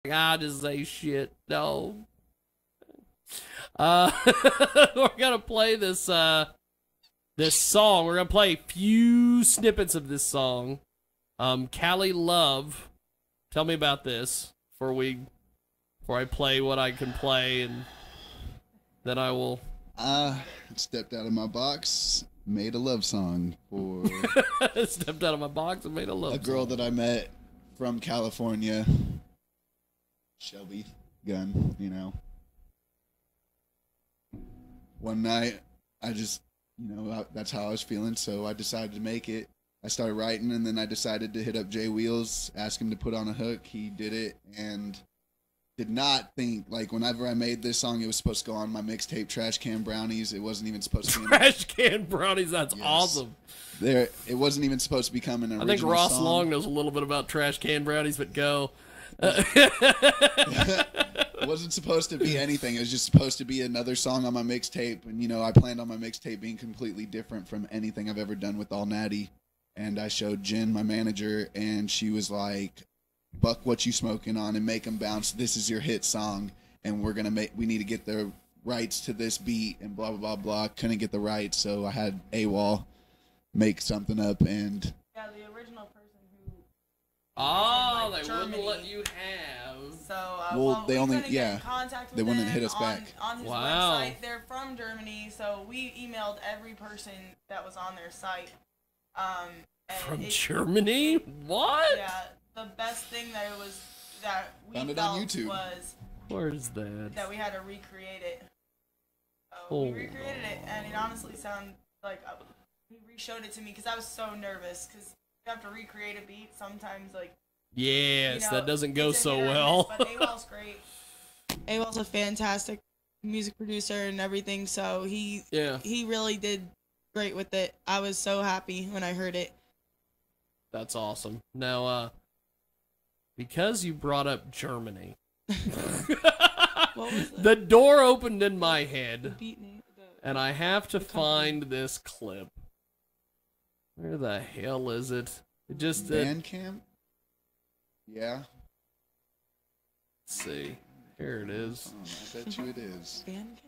I just say shit. No. We're gonna play this this song. We're gonna play a few snippets of this song. Cali Love. Tell me about this before I play what I can play, and then I will. Stepped out of my box, made a love song for stepped out of my box and made a love. A girl that I met from California, Shelby Gunn. You know, one night I just, that's how I was feeling, so I decided to make it. I started writing, and then I decided to hit up Jay Wheels, ask him to put on a hook. He did it, and did not think, like, whenever I made this song, it was supposed to go on my mixtape, Trash Can Brownies. It wasn't even supposed to be Trash Can Brownies, that's awesome. It wasn't even supposed to become an original I think Ross song. Long knows a little bit about Trash Can Brownies, but go. It wasn't supposed to be anything. It was just supposed to be another song on my mixtape, and, I planned on my mixtape being completely different from anything I've ever done with All Natty. And I showed Jen, my manager, and she was like, "Buck what you smoking on and make them bounce. This is your hit song, and we need to get the rights to this beat," and blah, blah, blah, blah. Couldn't get the rights, so I had AWOL make something up, and... Yeah, the original person who... Oh, they wouldn't let you have. So, they only, get in contact with they wouldn't them hit us back. On his website. They're from Germany, so we emailed every person that was on their site. From Germany? What? Yeah, the best thing that we found it felt on YouTube. Was where's that? That we had to recreate it. So we recreated it, and it honestly sounded like he re-showed it to me because I was so nervous because you have to recreate a beat sometimes, like. Yes, that doesn't go so well. But AWOL's great. AWOL's a fantastic music producer and everything, so he really did great with it. I was so happy when I heard it. That's awesome. Now, because you brought up Germany, the door opened in my head, and I have to find this clip. Where the hell is it? It just Bandcamp? Yeah. Let's see. Here it is. Oh, I bet you it is. Bandcamp?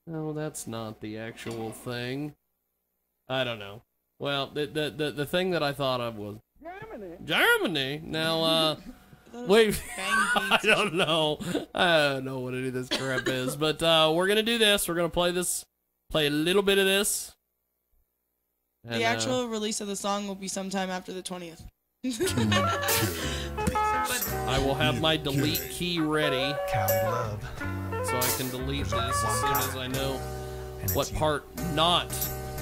No, that's not the actual thing. I don't know. Well, the thing that I thought of was Germany. Now, wait, I don't know. I don't know what any of this crap is, but we're gonna do this. We're gonna play a little bit of this. And, the actual release of the song will be sometime after the 20th. I will have my delete key ready, so I can delete this as soon as I know what part not.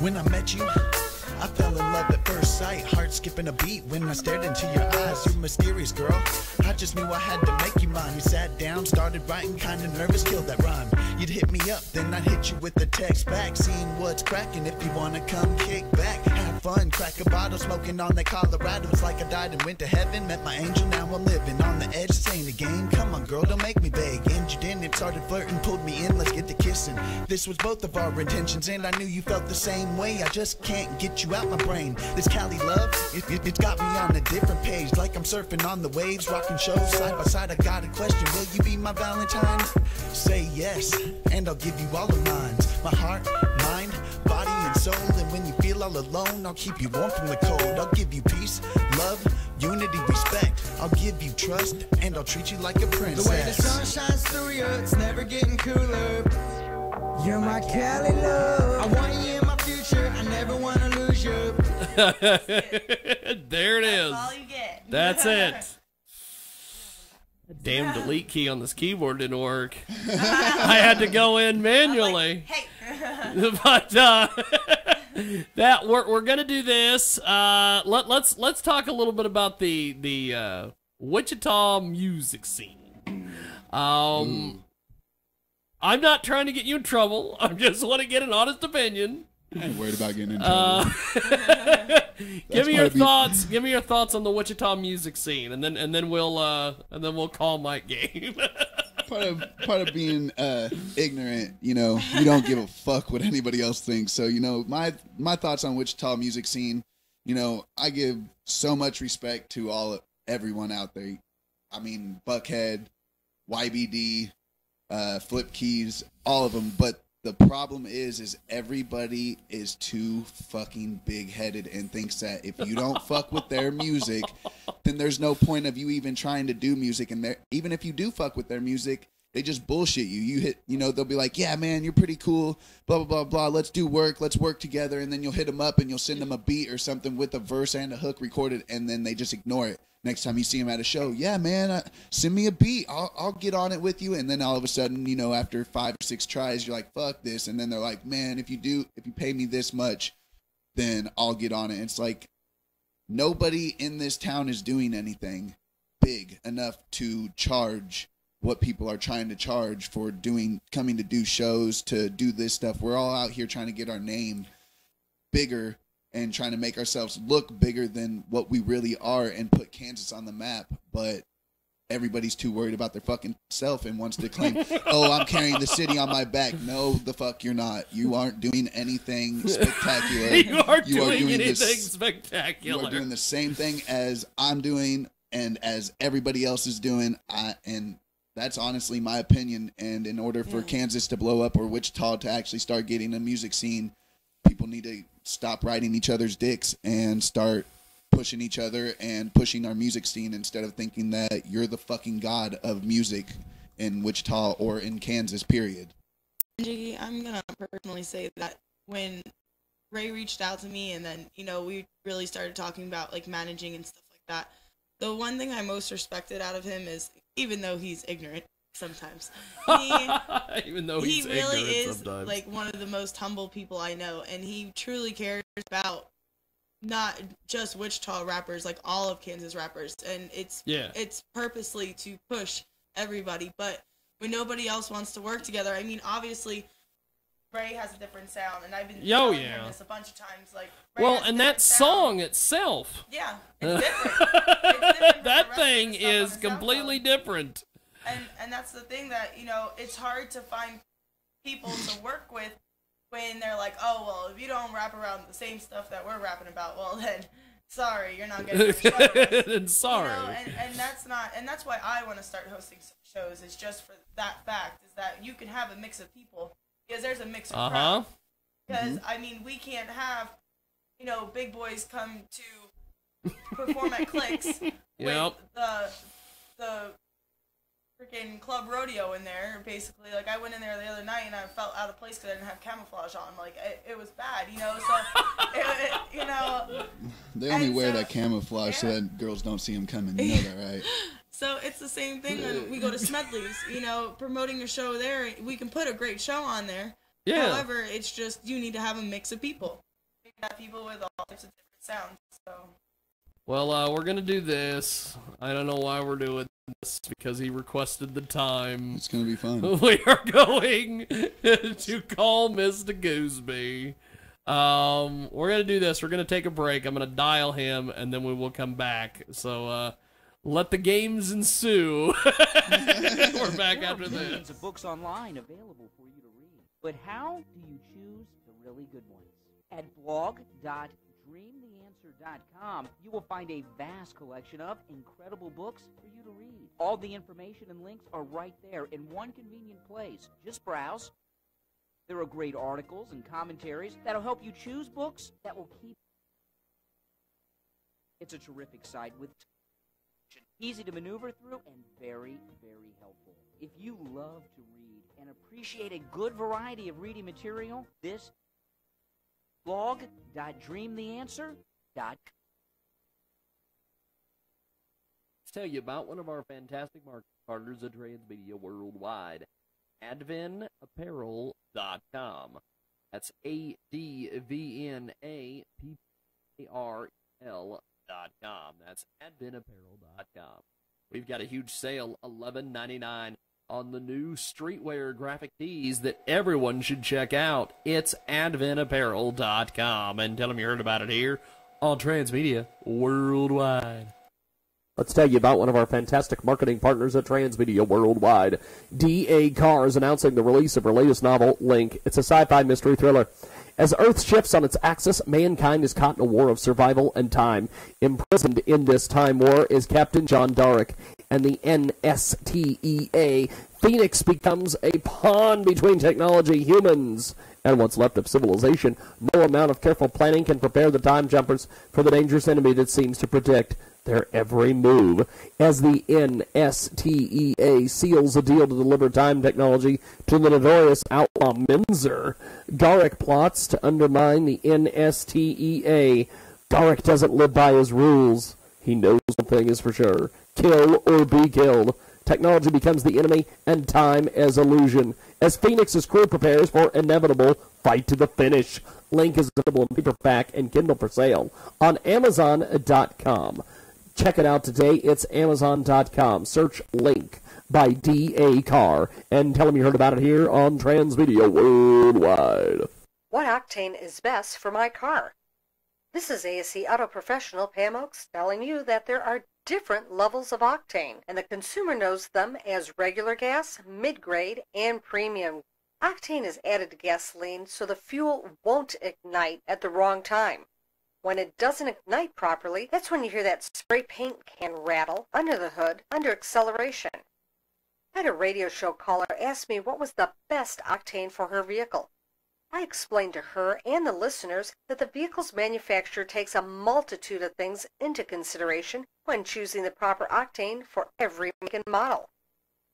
When I met you, I fell in love at first sight, heart skipping a beat when I stared into your eyes. You're mysterious, girl. I just knew I had to make you mine. You sat down, started writing, kinda nervous, killed that rhyme. You'd hit me up, then I'd hit you with the text back, seeing what's cracking. If you wanna come kick back, have fun, crack a bottle, smoking on that Colorado. It's like I died and went to heaven, met my angel, now I'm living on the edge. This ain't a game, come on girl, don't make me beg. And you didn't, started flirting, pulled me in, let's get to kissing. This was both of our intentions, and I knew you felt the same way. I just can't get you out my brain. This Cali love, it's got me on a different page, like I'm surfing on the waves, rocking shows side by side. I got a question, will you be my Valentine? Say yes, and I'll give you all of mine. My heart, mind, body, and soul. And when you feel all alone, I'll keep you warm from the cold. I'll give you peace, love, unity, respect. I'll give you trust, and I'll treat you like a princess. The way the sun shines through you, it's never getting cooler. You're my Cali love. I want you in my future, I never want to lose you. There it is. That's all you get. That's it. Damn delete key on this keyboard didn't work. I had to go in manually. Hey. But that we're gonna do this. Let's talk a little bit about the Wichita music scene. I'm not trying to get you in trouble. I just want to get an honest opinion. I ain't worried about getting in trouble. Give me your thoughts. Give me your thoughts on the Wichita music scene, and then we'll call Mike game. part of being ignorant, you don't give a fuck what anybody else thinks. So my thoughts on Wichita music scene, I give so much respect to everyone out there. I mean, Buckhead, YBD, Flip Keys, all of them. But the problem is everybody is too fucking big-headed and thinks that if you don't fuck with their music, then there's no point of you even trying to do music. And even if you do fuck with their music, they just bullshit you. They'll be like, yeah, man, you're pretty cool, blah, blah, blah, blah. Let's work together. And then you'll hit them up and you'll send them a beat or something with a verse and a hook recorded, and then they just ignore it. Next time you see them at a show, yeah, man, send me a beat. I'll get on it with you. And then all of a sudden, after 5 or 6 tries, you're like, fuck this. And then they're like, man, if you pay me this much, then I'll get on it. It's like nobody in this town is doing anything big enough to charge what people are trying to charge for coming to do shows, to do this stuff. We're all out here trying to get our name bigger and trying to make ourselves look bigger than what we really are and put Kansas on the map. But everybody's too worried about their fucking self and wants to claim, oh, I'm carrying the city on my back. No, the fuck you're not. You aren't doing anything spectacular. You are doing anything spectacular. You are doing the same thing as I'm doing and as everybody else is doing. And that's honestly my opinion. And in order for Kansas to blow up, or Wichita to actually start getting a music scene, people need to stop riding each other's dicks and start pushing each other and pushing our music scene, instead of thinking that you're the fucking god of music in Wichita or in Kansas, period. Jiggy, I'm going to personally say that when Ray reached out to me and then, we really started talking about like managing and stuff like that, the one thing I most respected out of him is, even though he's ignorant sometimes, he really is sometimes like one of the most humble people I know, and he truly cares about not just Wichita rappers, like all of Kansas rappers, and it's purposely to push everybody. But when nobody else wants to work together, I mean, obviously Ray has a different sound, and I've been telling him this a bunch of times. Like, and that song itself, it's different. That thing is completely different. And that's the thing that, it's hard to find people to work with when they're like, oh, well, if you don't rap around the same stuff that we're rapping about, well, then sorry, you're not getting shows. Then sorry. And that's why I want to start hosting shows, is just for that fact, is that you can have a mix of people, because there's a mix of crowd. Because, I mean, we can't have, big boys come to perform at Clicks with the freaking club rodeo in there, basically. Like, I went in there the other night and I felt out of place because I didn't have camouflage on. Like, it was bad, so they only wear that camouflage so that girls don't see them coming. You know that, right? So it's the same thing when we go to Smedley's, promoting a show there. We can put a great show on there. However, it's just, you need to have a mix of people. You have people with all types of different sounds. So. Well, we're gonna do this. I don't know why we're doing this, because he requested the time. It's gonna be fun. We are going to call Mr. Gooseby. We're gonna do this. We're gonna take a break. I'm gonna dial him, and then we will come back. So, let the games ensue. We're back after this. Millions of books online available for you to read, but how do you choose the really good ones? At blog.dreamtheanswer.com, you will find a vast collection of incredible books for you to read. All the information and links are right there in one convenient place. Just browse. There are great articles and commentaries that'll help you choose books that will keep. It's a terrific site with easy to maneuver through and very, very helpful. If you love to read and appreciate a good variety of reading material, this blog.dreamtheanswer.com. Let's tell you about one of our fantastic marketing partners at Transmedia Worldwide, advenapparel.com. That's ADVNAPPARL.com. That's advenapparel.com. We've got a huge sale, $11.99, on the new streetwear graphic tees that everyone should check out. It's advenapparel.com. And tell them you heard about it here on Transmedia Worldwide. Let's tell you about one of our fantastic marketing partners at Transmedia Worldwide. D.A. Carr is announcing the release of her latest novel, Link. It's a sci-fi mystery thriller. As Earth shifts on its axis, mankind is caught in a war of survival and time. Imprisoned in this time war is Captain John Darek, and the NSTEA, Phoenix becomes a pawn between technology, humans, and what's left of civilization. No amount of careful planning can prepare the time jumpers for the dangerous enemy that seems to predict their every move. As the NSTEA seals a deal to deliver time technology to the notorious outlaw Minzer, Garak plots to undermine the NSTEA. Garak doesn't live by his rules. He knows one thing is for sure: kill or be killed. Technology becomes the enemy, and time as illusion. As Phoenix's crew prepares for inevitable fight to the finish. Link is available in paperback and Kindle for sale on Amazon.com. Check it out today. It's Amazon.com. Search Link by D.A. Carr and tell them you heard about it here on Transmedia Worldwide. What octane is best for my car? This is ASE Auto Professional Pam Oaks telling you that there are different levels of octane, and the consumer knows them as regular gas, mid-grade, and premium. Octane is added to gasoline so the fuel won't ignite at the wrong time. When it doesn't ignite properly, that's when you hear that spray paint can rattle under the hood under acceleration. I had a radio show caller ask me what was the best octane for her vehicle. I explained to her and the listeners that the vehicle's manufacturer takes a multitude of things into consideration when choosing the proper octane for every make and model.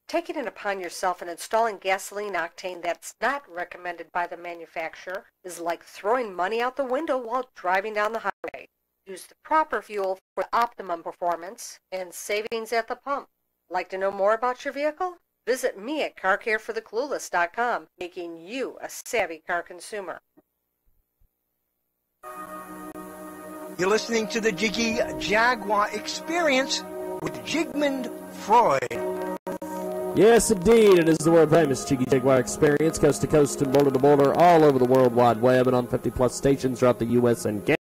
Taking it upon yourself and installing gasoline octane that's not recommended by the manufacturer is like throwing money out the window while driving down the highway. Use the proper fuel for optimum performance and savings at the pump. Like to know more about your vehicle? Visit me at CarCareForTheClueless.com, making you a savvy car consumer. You're listening to the Jiggy Jaguar Experience with Jigmund Freud. Yes, indeed, it is the world-famous Jiggy Jaguar Experience, coast to coast and border to border, all over the World Wide Web and on 50-plus stations throughout the U.S. and Canada.